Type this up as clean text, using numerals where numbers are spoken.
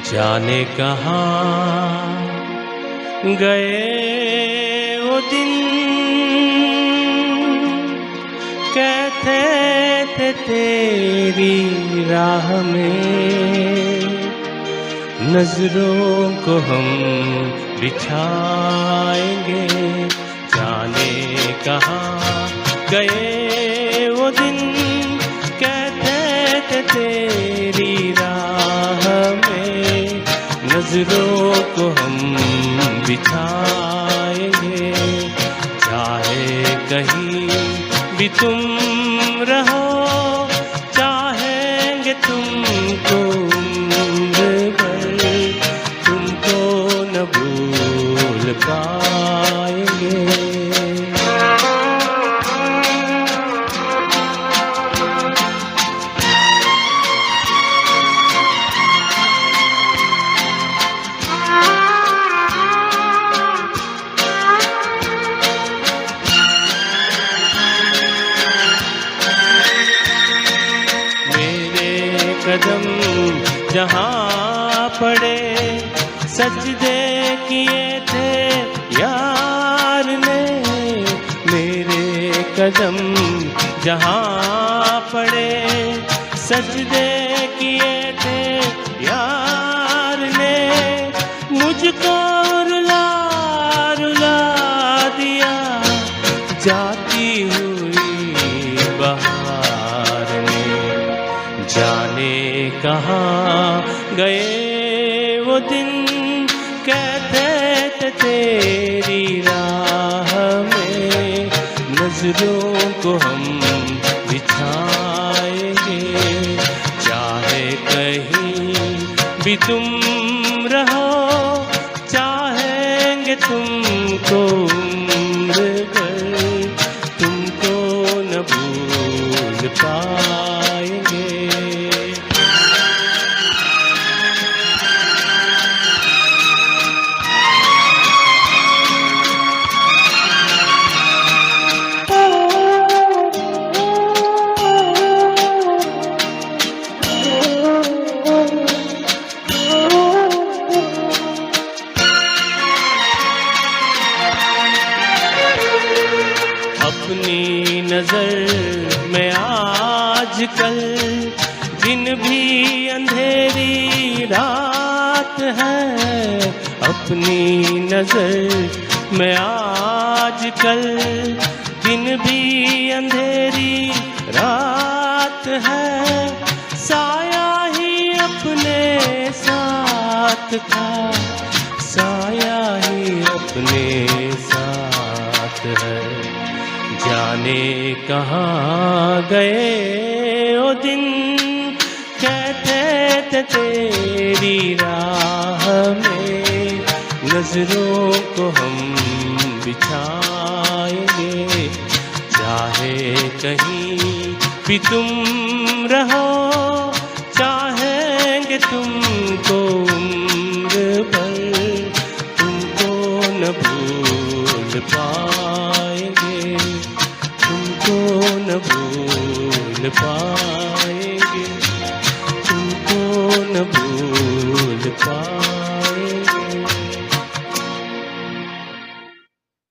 जाने कहाँ गए वो दिन, कहते थे तेरी राह में नजरों को हम बिछाएंगे। जाने कहाँ गए वो दिन, कहते थे तेरी राह में नजरों को हम बिछाएंगे। चाहे कहीं भी तुम रहो, चाहेंगे तुमको उम्र भर, तुमको न भूल पाएंगे। कदम जहाँ पड़े सजदे किए थे यार ने, मेरे कदम जहाँ पड़े सजदे किए थे यार ने, मुझको रुला रुला दिया जाती हुई बहार ने। जाने कहाँ गए वो दिन, कहते थे तेरी राह में नजरों को हम बिछाएंगे। चाहे कहीं भी तुम रहो, चाहेंगे तुमको उम्र भर, तुमको न भूल पाएंगे। अपनी नजर में आजकल दिन भी अंधेरी रात है। अपनी नजर में आजकल दिन भी अंधेरी रात है। साया ही अपने साथ था, साया ही अपने साथ है। जाने कहाँ गए वो दिन, कहते थे तेरी राह में नजरों को हम बिछाएंगे। चाहे कहीं भी तुम रहो, चाहेंगे तुमको उम्र भर, तुमको न भूल पाएंगे, तुमको न भूल पाएंगे, तुमको न भूल पाएंगे।